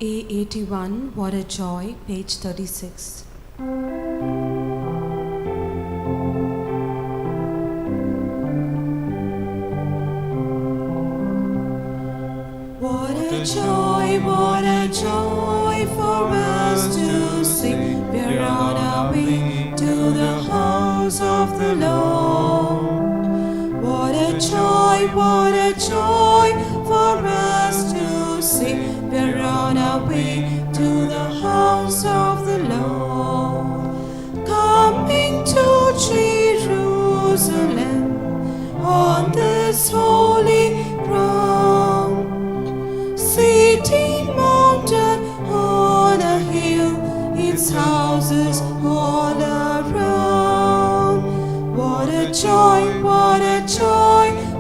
A81, What a Joy, page 36. What a joy for us to sing. We're on our way to the house of the Lord. What a joy for us to sing. We're on our way to the house of the Lord. Coming to Jerusalem on this holy ground. City mounted on a hill, its houses all around. What a joy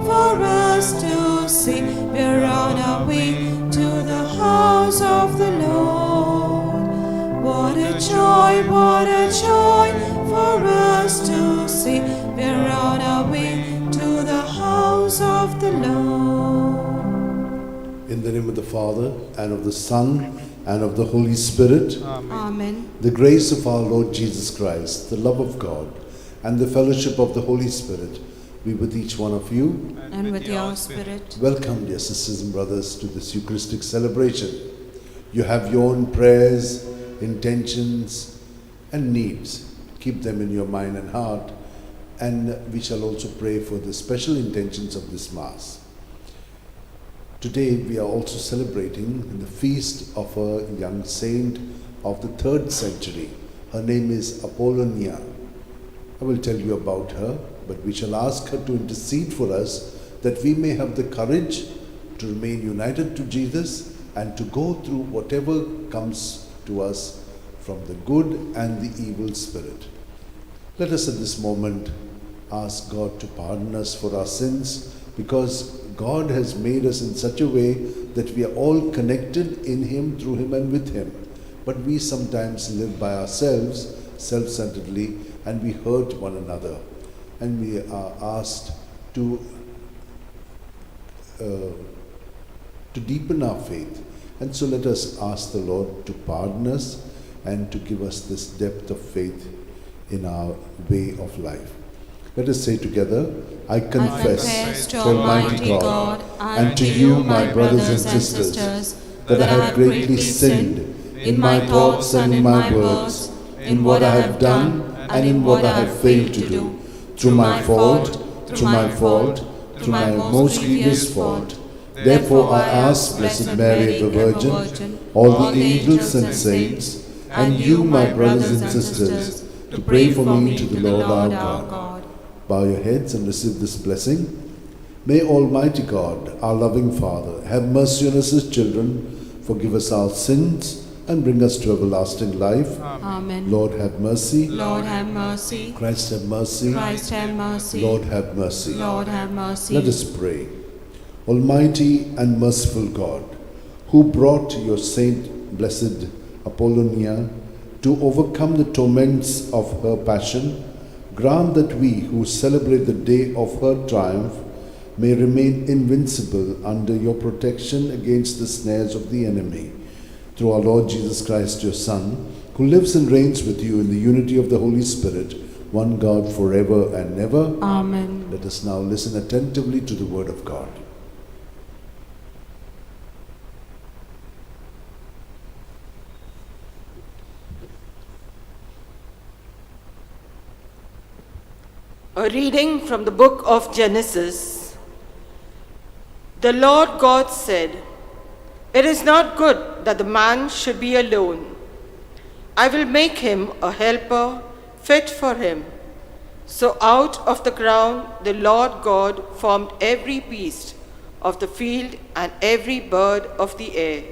for us to sing. We're on our way to the house of the Lord. What a joy for us to sing. We're on our way to the house of the Lord. In the name of the Father, and of the Son, and of the Holy Spirit. Amen. The grace of our Lord Jesus Christ, the love of God, and the fellowship of the Holy Spirit be with each one of you. And with your spirit. Welcome, dear sisters and brothers, to this Eucharistic celebration. You have your own prayers, intentions, and needs. Keep them in your mind and heart, and we shall also pray for the special intentions of this Mass. Today we are also celebrating the feast of a young saint of the 3rd century. Her name is Apollonia. I will tell you about her, but we shall ask her to intercede for us that we may have the courage to remain united to Jesus and to go through whatever comes to us from the good and the evil spirit. Let us at this moment ask God to pardon us for our sins, because God has made us in such a way that we are all connected in Him, through Him, and with Him. But we sometimes live by ourselves, self-centeredly, and we hurt one another. And we are asked to deepen our faith. And so let us ask the Lord to pardon us and to give us this depth of faith in our way of life. Let us say together, I confess to Almighty God and to you, my brothers and sisters, that I have greatly sinned in my thoughts and in my words, in what I have done and in what I have failed to do, through my fault, through my most grievous fault. Therefore I ask Blessed Mary, the Virgin, all the angels and saints, and you, my brothers and sisters, to pray for me to the Lord our God. Bow your heads and receive this blessing. May Almighty God, our loving Father, have mercy on us as children, forgive us our sins, and bring us to everlasting life. Amen. Lord have mercy. Lord have mercy. Christ have mercy. Christ have mercy. Lord have mercy. Lord have mercy. Let us pray. Almighty and merciful God, who brought your Saint Blessed Apollonia to overcome the torments of her passion, grant that we who celebrate the day of her triumph may remain invincible under your protection against the snares of the enemy. Through our Lord Jesus Christ, your Son, who lives and reigns with you in the unity of the Holy Spirit, one God forever and ever. Amen. Let us now listen attentively to the word of God. A reading from the book of Genesis. The Lord God said, "It is not good that the man should be alone. I will make him a helper fit for him." So out of the ground the Lord God formed every beast of the field and every bird of the air,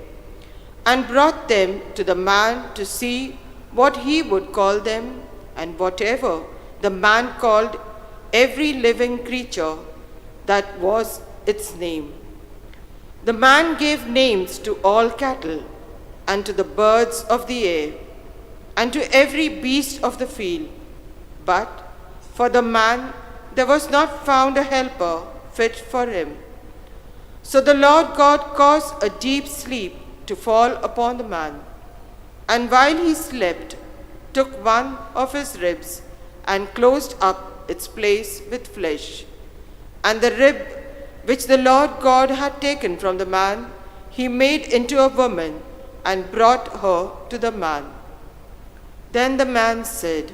and brought them to the man to see what he would call them, and whatever the man called every living creature, that was its name. The man gave names to all cattle, and to the birds of the air, and to every beast of the field. But for the man there was not found a helper fit for him. So the Lord God caused a deep sleep to fall upon the man, and while he slept, took one of his ribs and closed up its place with flesh. And the rib which the Lord God had taken from the man, he made into a woman and brought her to the man. Then the man said,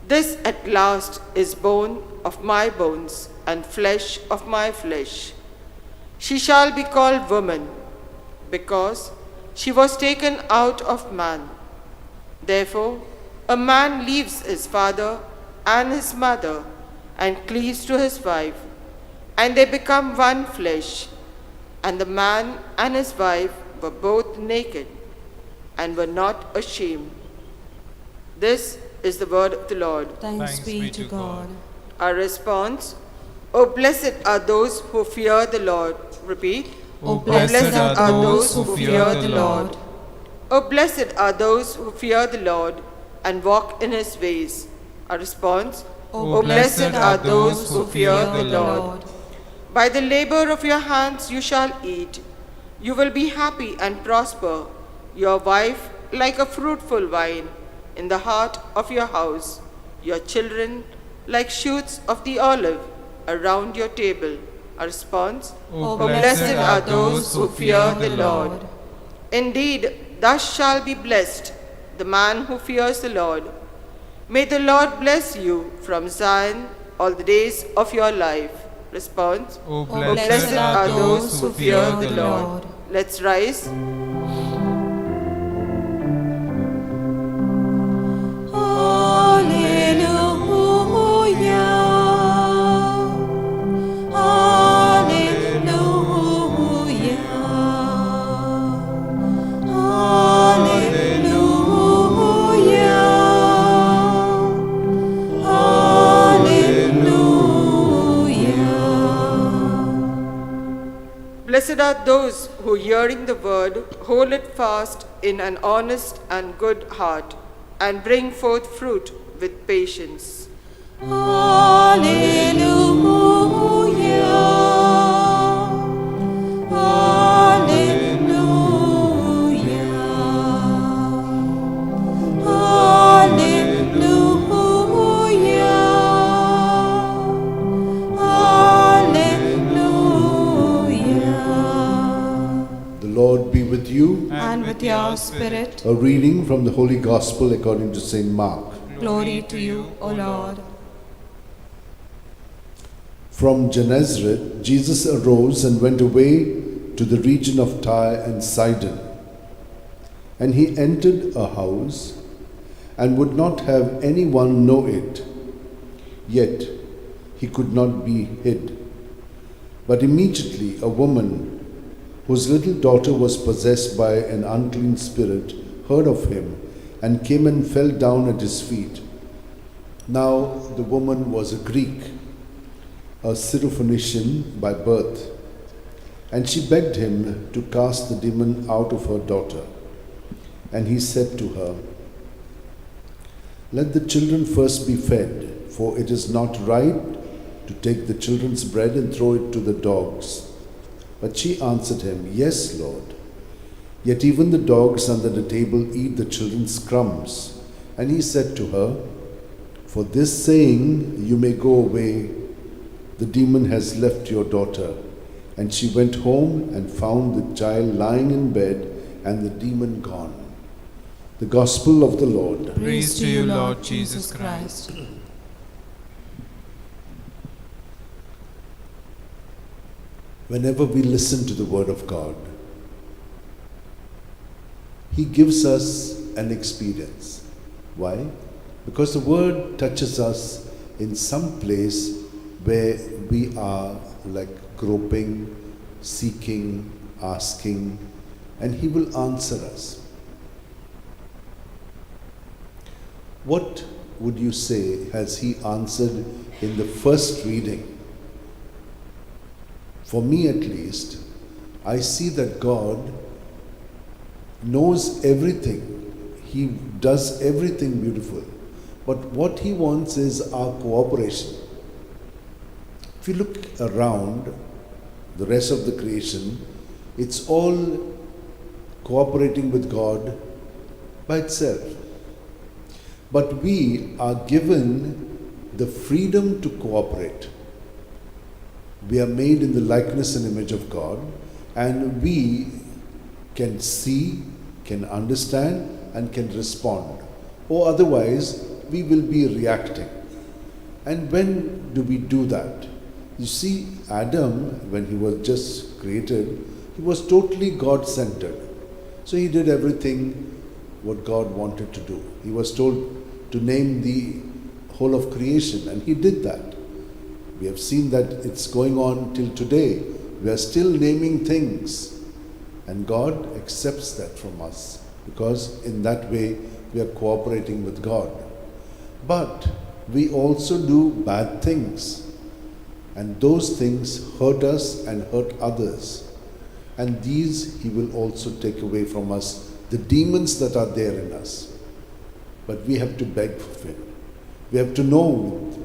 "This at last is bone of my bones and flesh of my flesh. She shall be called woman, because she was taken out of man. Therefore, a man leaves his father and his mother and cleaves to his wife, and they become one flesh. And the man and his wife were both naked and were not ashamed." This is the word of the Lord. Thanks be to God. Our response: O blessed are those who fear the Lord. Repeat. O blessed are those who fear the Lord. O blessed are those who fear the Lord and walk in his ways. Our response: O blessed are those who fear the Lord. By the labor of your hands you shall eat. You will be happy and prosper, your wife like a fruitful vine in the heart of your house, your children like shoots of the olive around your table. A response: O blessed are those who fear the Lord. Indeed, thus shall be blessed the man who fears the Lord. May the Lord bless you from Zion all the days of your life. Response: O blessed are those who fear the Lord. Let's rise. Blessed are those who, hearing the word, hold it fast in an honest and good heart, and bring forth fruit with patience. With you and with your spirit. A reading from the Holy Gospel according to St. Mark. Glory to you, O Lord. From Gennesaret, Jesus arose and went away to the region of Tyre and Sidon. And he entered a house and would not have anyone know it. Yet he could not be hid. But immediately a woman whose little daughter was possessed by an unclean spirit heard of him and came and fell down at his feet. Now the woman was a Greek, a Syrophoenician by birth, and she begged him to cast the demon out of her daughter. And he said to her, "Let the children first be fed, for it is not right to take the children's bread and throw it to the dogs." But she answered him, "Yes, Lord. Yet even the dogs under the table eat the children's crumbs." And he said to her, "For this saying you may go away. The demon has left your daughter." And she went home and found the child lying in bed and the demon gone. The Gospel of the Lord. Praise to you, Lord Jesus Christ. Whenever we listen to the Word of God, He gives us an experience. Why? Because the Word touches us in some place where we are like groping, seeking, asking, and He will answer us. What would you say has He answered in the first reading? For me at least, I see that God knows everything. He does everything beautiful. But what He wants is our cooperation. If you look around the rest of the creation, it's all cooperating with God by itself. But we are given the freedom to cooperate. We are made in the likeness and image of God, and we can see, can understand, and can respond. Or otherwise, we will be reacting. And when do we do that? You see, Adam, when he was just created, he was totally God-centered. So he did everything what God wanted to do. He was told to name the whole of creation, and he did that. We have seen that it's going on till today. We are still naming things, and God accepts that from us, because in that way we are cooperating with God. But we also do bad things, and those things hurt us and hurt others. And these He will also take away from us, the demons that are there in us. But we have to beg for Him. We have to know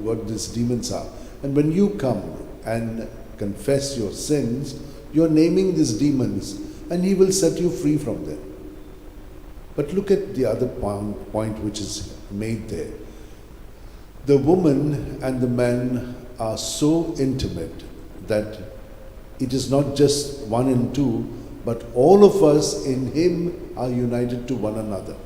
what these demons are. And when you come and confess your sins, you are naming these demons, and He will set you free from them. But look at the other point which is made there. The woman and the man are so intimate that it is not just one and two, but all of us in Him are united to one another.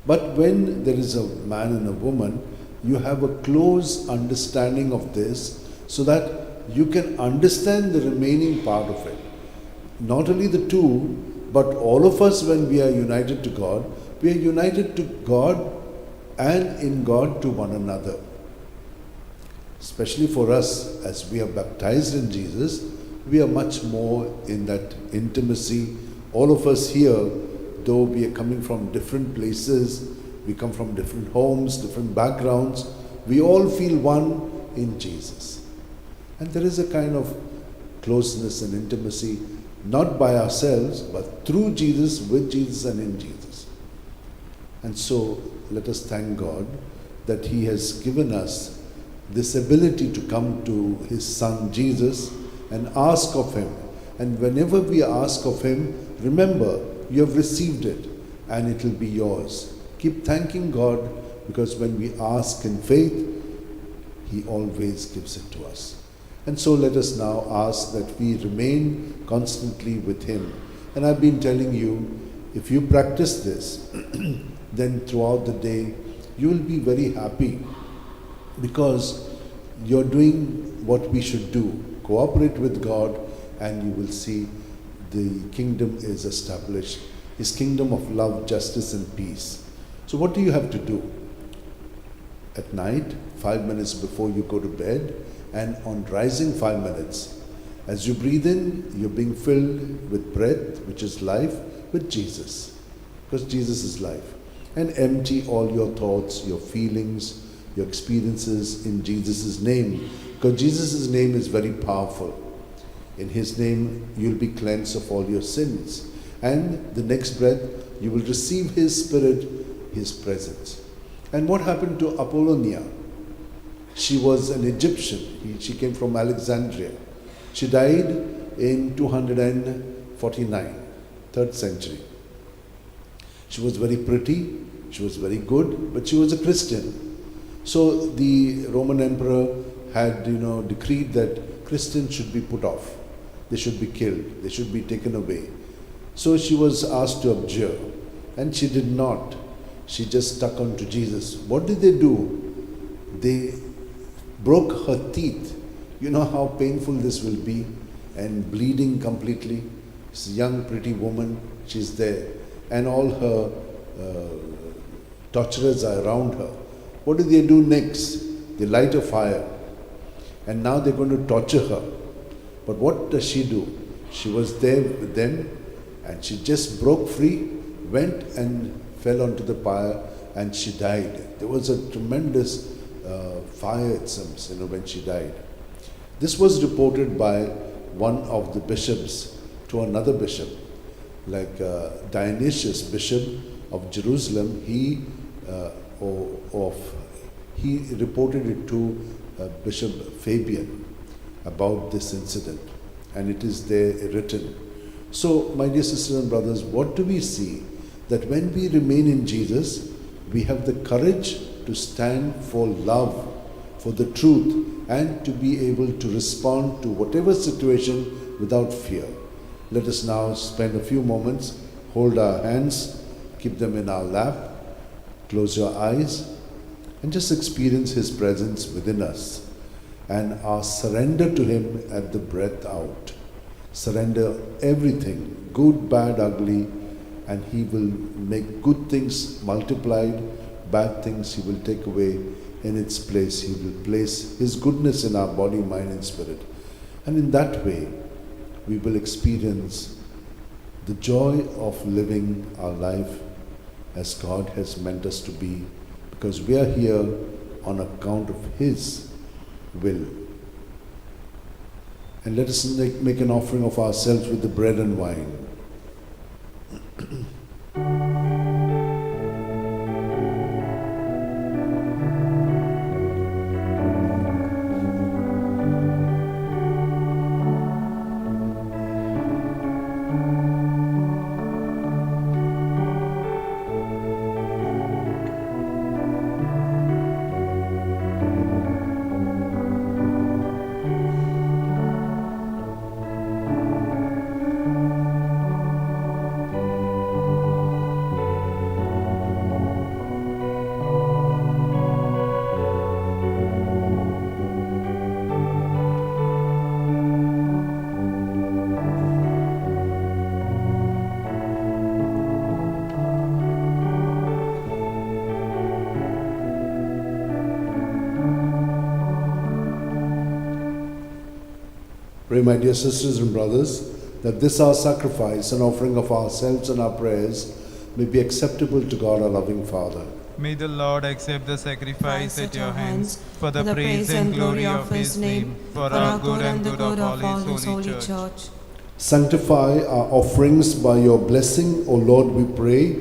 But when there is a man and a woman, you have a close understanding of this, so that you can understand the remaining part of it. Not only the two, but all of us, when we are united to God, we are united to God and in God to one another. Especially for us, as we are baptized in Jesus, we are much more in that intimacy. All of us here, though we are coming from different places, we come from different homes, different backgrounds, we all feel one in Jesus. And there is a kind of closeness and intimacy, not by ourselves, but through Jesus, with Jesus, and in Jesus. And so, let us thank God that He has given us this ability to come to His Son Jesus and ask of Him. And whenever we ask of Him, remember, you have received it and it will be yours. Keep thanking God, because when we ask in faith, He always gives it to us. And so let us now ask that we remain constantly with Him. And I've been telling you, if you practice this, then throughout the day, you will be very happy, because you're doing what we should do. Cooperate with God, and you will see the kingdom is established. His kingdom of love, justice, and peace. So what do you have to do? At night, 5 minutes before you go to bed, and on rising 5 minutes, as you breathe in, you're being filled with breath, which is life, with Jesus, because Jesus is life. And empty all your thoughts, your feelings, your experiences in Jesus' name, because Jesus' name is very powerful. In His name, you'll be cleansed of all your sins. And the next breath, you will receive His Spirit, His presence. And what happened to Apollonia? She was an Egyptian. She came from Alexandria. She died in 249, 3rd century. She was very pretty, she was very good, but she was a Christian. So the Roman emperor had, decreed that Christians should be put off. They should be killed. They should be taken away. So she was asked to abjure, and she did not. She just stuck on to Jesus. What did they do? They broke her teeth. You know how painful this will be, and bleeding completely. This young, pretty woman, she's there, and all her torturers are around her. What do they do next? They light a fire, and now they're going to torture her. But what does she do? She was there with them, and she just broke free, went and fell onto the fire, and she died. There was a tremendous fire, it seems, when she died. This was reported by one of the bishops to another bishop, like Dionysius, bishop of Jerusalem. He reported it to Bishop Fabian about this incident, and it is there written. So, my dear sisters and brothers, what do we see? That when we remain in Jesus, we have the courage to stand for love, for the truth, and to be able to respond to whatever situation without fear. Let us now spend a few moments, hold our hands, keep them in our lap, close your eyes, and just experience His presence within us and our surrender to Him at the breath out. Surrender everything, good, bad, ugly, and He will make good things multiplied, bad things He will take away in its place. He will place His goodness in our body, mind, and spirit. And in that way, we will experience the joy of living our life as God has meant us to be, because we are here on account of His will. And let us make an offering of ourselves with the bread and wine. Pray, my dear sisters and brothers, that this our sacrifice and offering of ourselves and our prayers may be acceptable to God our loving Father. May the Lord accept the sacrifice at your hands for the praise and glory of His name, for our good and good of all His holy church. Sanctify our offerings by your blessing, O Lord, we pray,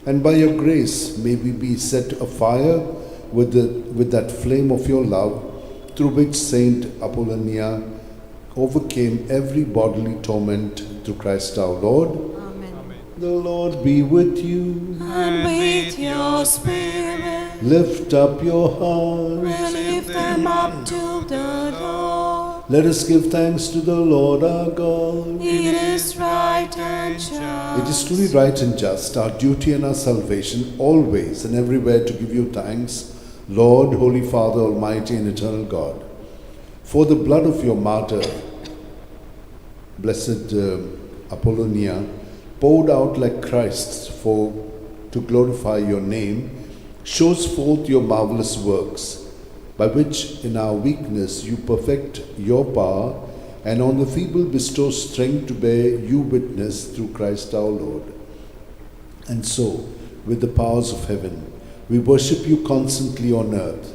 and by your grace may we be set afire with that flame of your love, through which Saint Apollonia overcame every bodily torment, through Christ our Lord. Amen. The Lord be with you. And with your spirit, Lift up your hearts. we lift them up to the Lord. Let us give thanks to the Lord our God. It is right and just. It is truly right and just, our duty and our salvation, always and everywhere to give you thanks, Lord, Holy Father, Almighty and Eternal God. For the blood of your martyr, Blessed Apollonia, poured out like Christ's to glorify your name, shows forth your marvelous works, by which in our weakness you perfect your power, and on the feeble bestow strength to bear you witness through Christ our Lord. And so, with the powers of heaven, we worship you constantly on earth,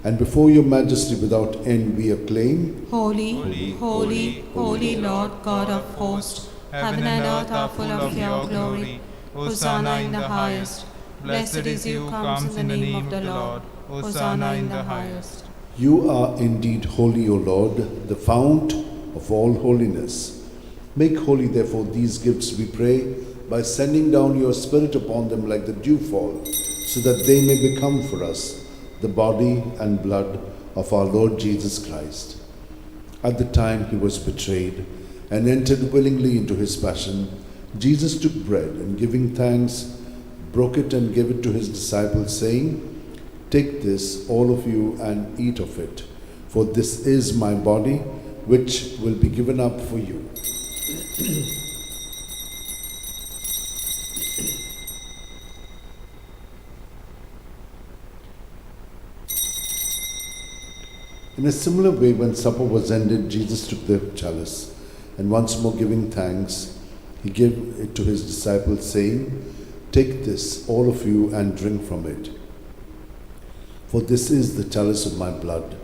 and before your majesty without end we acclaim, Holy, holy, holy, holy Lord God of hosts, heaven and earth are full of your glory. Hosanna in the highest. Blessed is he who comes in the name of the Lord. Hosanna in the highest. You are indeed holy, O Lord, the fount of all holiness. Make holy, therefore, these gifts, we pray, by sending down your Spirit upon them like the dewfall, so that they may become for us the body and blood of our Lord Jesus Christ. At the time he was betrayed and entered willingly into his passion, Jesus took bread and, giving thanks, broke it and gave it to his disciples, saying, "Take this, all of you, and eat of it, for this is my body, which will be given up for you." In a similar way, when supper was ended, Jesus took the chalice, and once more giving thanks, he gave it to his disciples, saying, "Take this, all of you, and drink from it. For this is the chalice of my blood,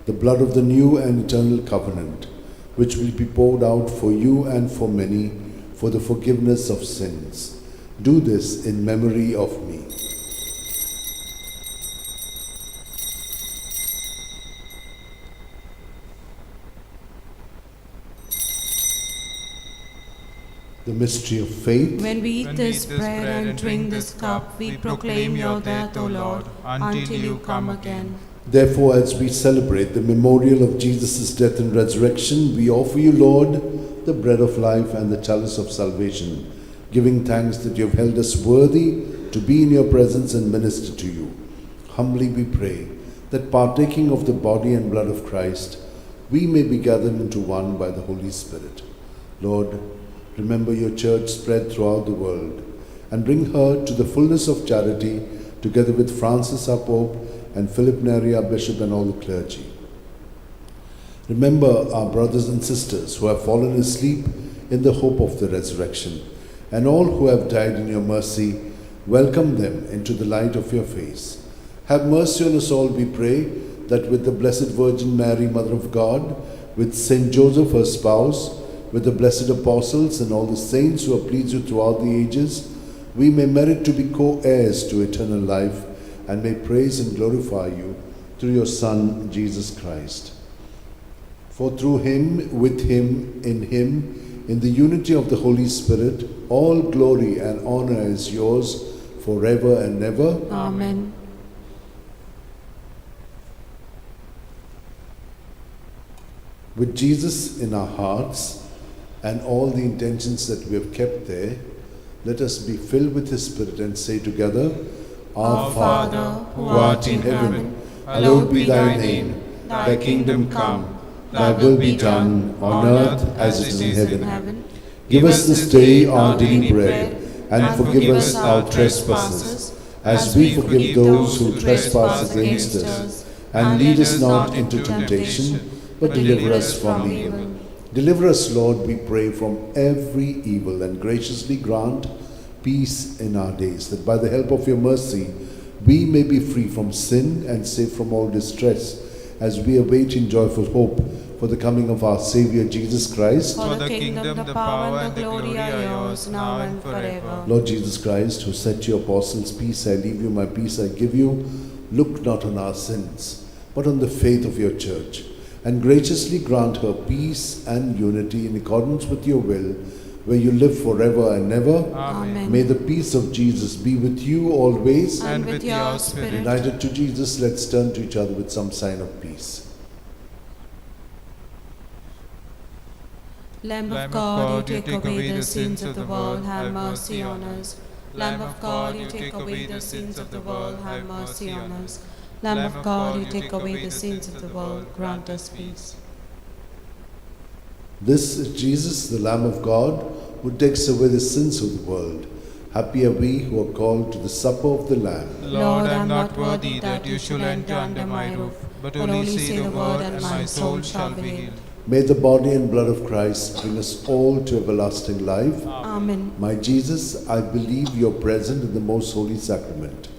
the blood of the new and eternal covenant, which will be poured out for you and for many for the forgiveness of sins. Do this in memory of me." The mystery of faith. When we eat When we this eat this bread and drink this cup, we proclaim your death, O Lord, until you come again. Therefore, as we celebrate the memorial of Jesus' death and resurrection, we offer you, Lord, the bread of life and the chalice of salvation, giving thanks that you have held us worthy to be in your presence and minister to you. Humbly we pray that partaking of the body and blood of Christ, we may be gathered into one by the Holy Spirit. Lord, remember your church spread throughout the world and bring her to the fullness of charity, together with Francis our Pope and Philip Neri our Bishop and all the clergy. Remember our brothers and sisters who have fallen asleep in the hope of the resurrection, and all who have died in your mercy. Welcome them into the light of your face. Have mercy on us all, we pray, that with the Blessed Virgin Mary, Mother of God, with Saint Joseph, her spouse, with the blessed apostles and all the saints who have pleased you throughout the ages, we may merit to be co-heirs to eternal life, and may praise and glorify you through your Son, Jesus Christ. For through him, with him, in the unity of the Holy Spirit, all glory and honor is yours forever and ever. Amen. With Jesus in our hearts and all the intentions that we have kept there, let us be filled with his Spirit and say together, Our Father, who art in heaven, hallowed be thy name. Thy kingdom come, thy will be done on earth as it is in heaven. Give us this day our daily bread, and forgive us our trespasses, as we forgive those who trespass against us. And lead us not into temptation, but deliver us from evil. Deliver us, Lord, we pray, from every evil, and graciously grant peace in our days, that by the help of your mercy we may be free from sin and safe from all distress, as we await in joyful hope for the coming of our Savior Jesus Christ. For the kingdom, the power, and the glory are yours, now and forever. Lord Jesus Christ, who said to your apostles, Peace I leave you, my peace I give you, look not on our sins, but on the faith of your church, and graciously grant her peace and unity in accordance with your will, where you live forever and ever. Amen. May the peace of Jesus be with you always. And with your spirit. United to Jesus, let's turn to each other with some sign of peace. Lamb of God, you take away the sins of the world, have mercy on us. Lamb of God, you take away the sins of the world, have mercy on us. Lamb of God, you take away the sins of the world, grant us peace. This is Jesus, the Lamb of God, who takes away the sins of the world. Happy are we who are called to the supper of the Lamb. Lord, I am not worthy that you should enter under my roof, but only say the word and my soul shall be healed. May the body and blood of Christ bring us all to everlasting life. Amen. My Jesus, I believe you are present in the most holy sacrament.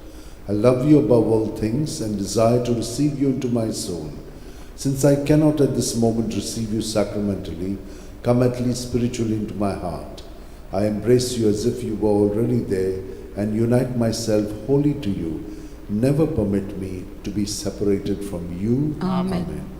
I love you above all things and desire to receive you into my soul. Since I cannot at this moment receive you sacramentally, come at least spiritually into my heart. I embrace you as if you were already there and unite myself wholly to you. Never permit me to be separated from you. Amen.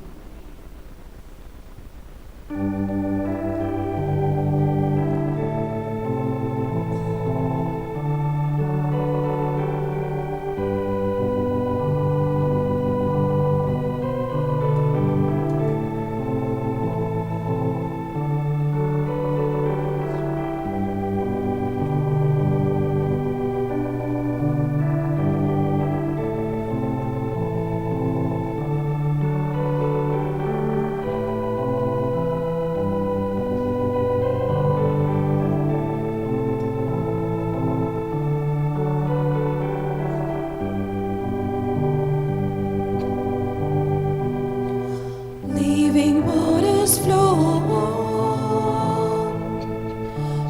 Living waters flow,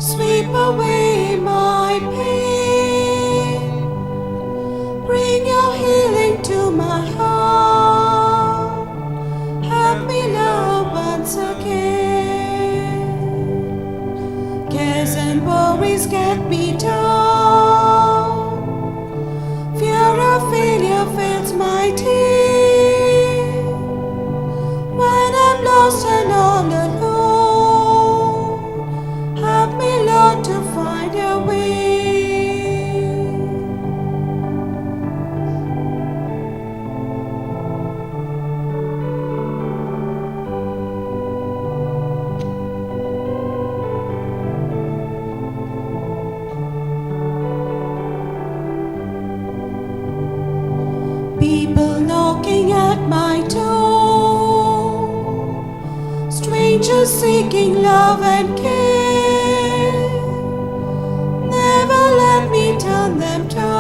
sweep away my pain, bring your healing to my heart, help me love once again. Cares and worries get me down, fear of failure fills my tears. Lost and all alone, help me, Lord, strangers seeking love and care. Never let me turn them down.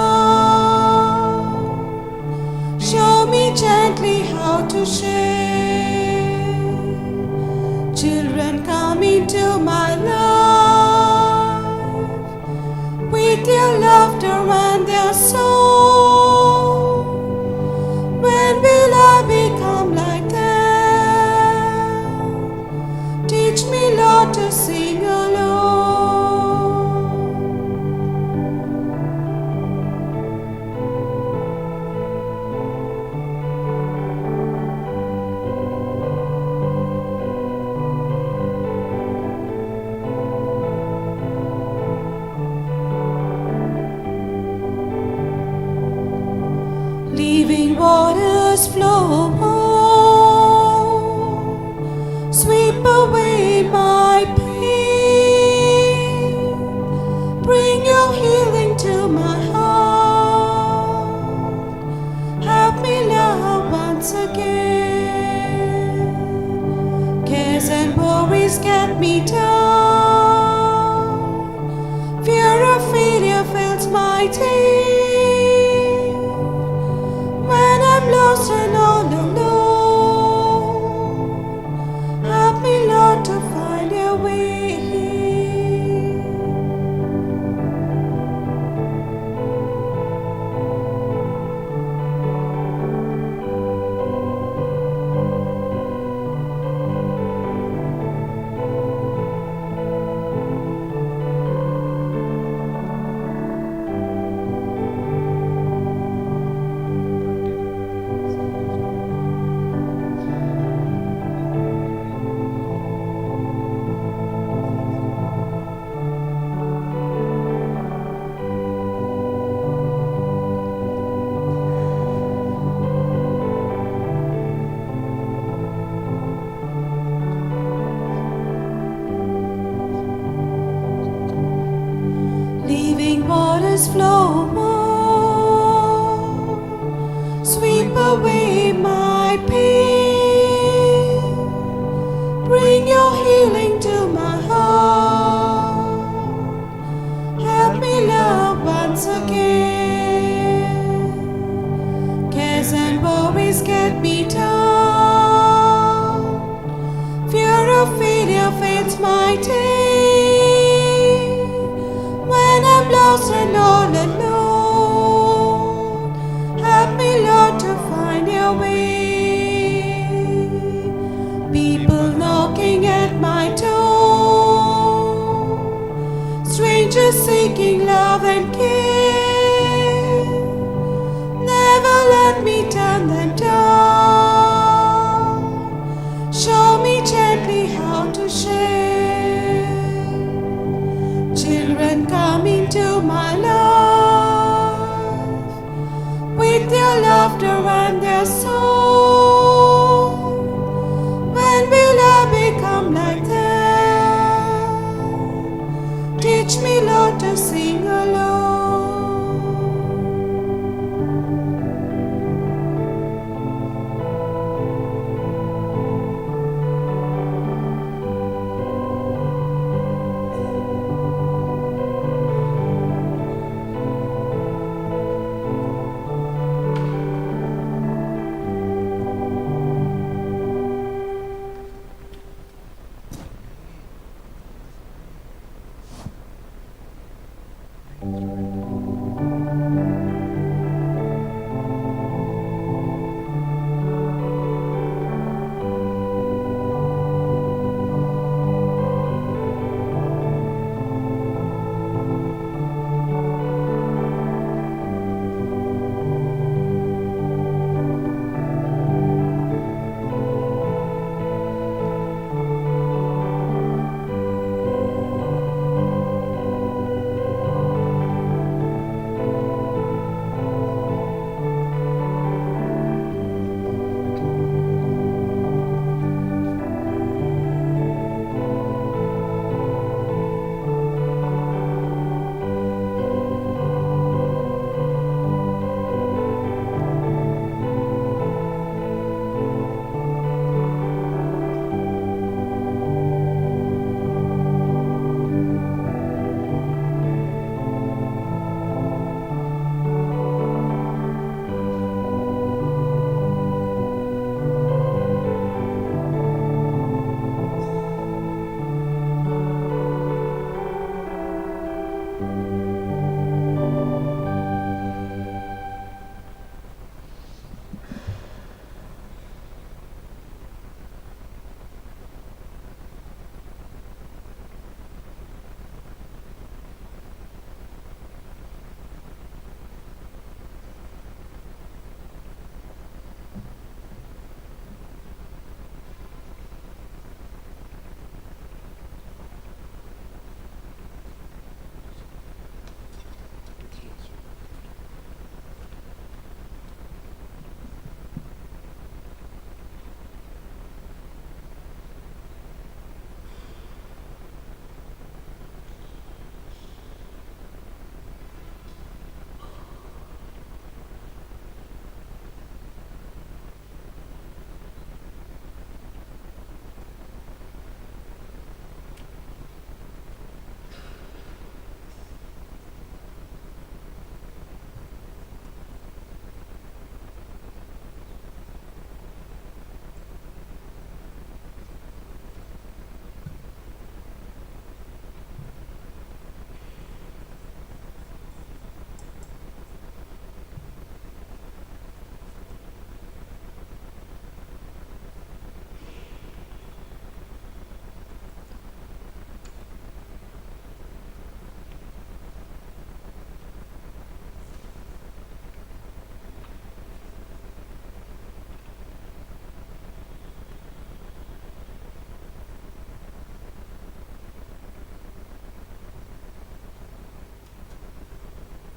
Show me gently how to share. Children, come into my life with their laughter and their song. When will I become like them? Teach me, Lord, to sing along. Leaving waters flow on, sweep away my pain, bring your healing to my heart, help me love once again. Cares and worries get me down, fear of failure fills my day. When I'm lost and all alone, help me, Lord, to find your way. Leaving waters flow on, sweep away my pain, bring your healing to my heart, help me love once again. Cares and worries get me down, fear of failure fades my day. When I'm lost and all alone, help me, Lord, to find your way. People knocking at my door, strangers seeking love and care. Never let me turn them down. Show me gently how to share. Children, come into my life with their laughter and their song. When will I become like them? Teach me, Lord, to sing along.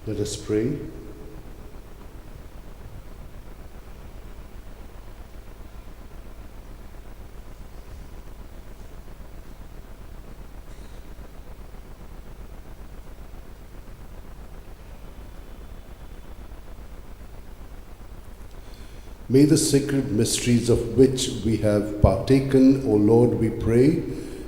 Let us pray. May the sacred mysteries of which we have partaken, O Lord, we pray,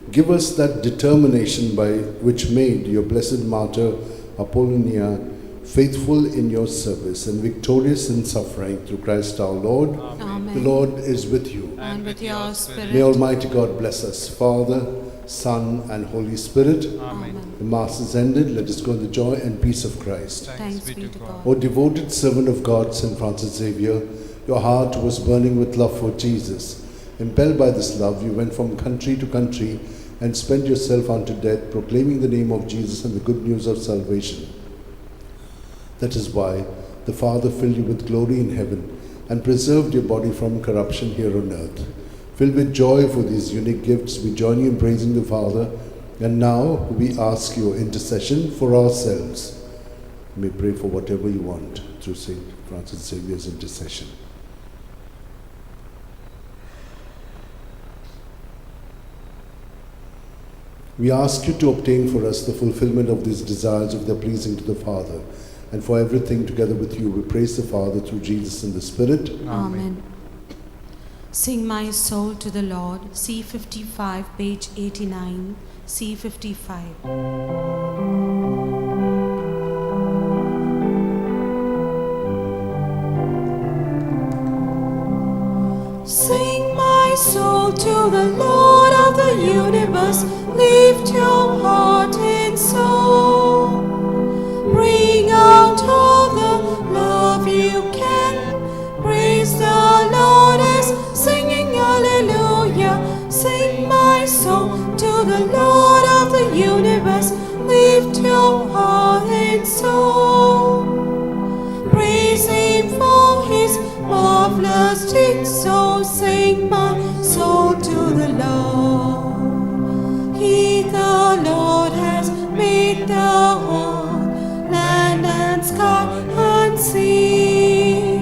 give us that determination by which made your blessed martyr Apollonia faithful in your service and victorious in suffering through Christ our Lord. Amen. The Lord is with you. And with your spirit. May Almighty God bless us, Father, Son, and Holy Spirit. Amen. The Mass is ended. Let us go in the joy and peace of Christ. Thanks be to God. O devoted servant of God, St. Francis Xavier, your heart was burning with love for Jesus. Impelled by this love, you went from country to country and spent yourself unto death, proclaiming the name of Jesus and the good news of salvation. That is why the Father filled you with glory in heaven and preserved your body from corruption here on earth. Filled with joy for these unique gifts, we join you in praising the Father, and now we ask your intercession for ourselves. You may pray for whatever you want through St. Francis Xavier's intercession. We ask you to obtain for us the fulfillment of these desires if they're pleasing to the Father. And for everything together with you, we praise the Father through Jesus in the Spirit. Amen. Sing my soul to the Lord. C55, page 89. C55. Sing my soul to the Lord of the universe. Lift your heart and soul. Bring out all the love you can. Praise the Lord as singing hallelujah. Sing my soul to the Lord of the universe. Lift your heart and soul. Praise him for his marvelous deeds. So sing my soul to the Lord. He, the Lord, has made the world, land and sky and sea.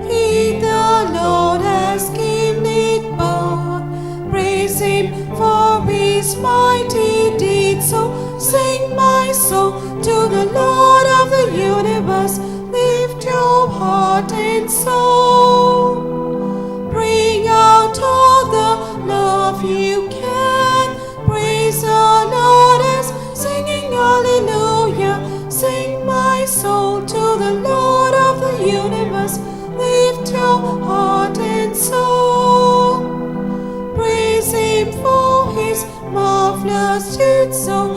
He, the Lord, has given it birth. Praise him for his mighty deeds. So sing my soul to the Lord of the universe. Lift your heart and soul. Bring out all the love you can. Praise the Lord as singing hallelujah. Sing my soul to the Lord of the universe. Lift your heart and soul. Praise him for his marvelous deeds. So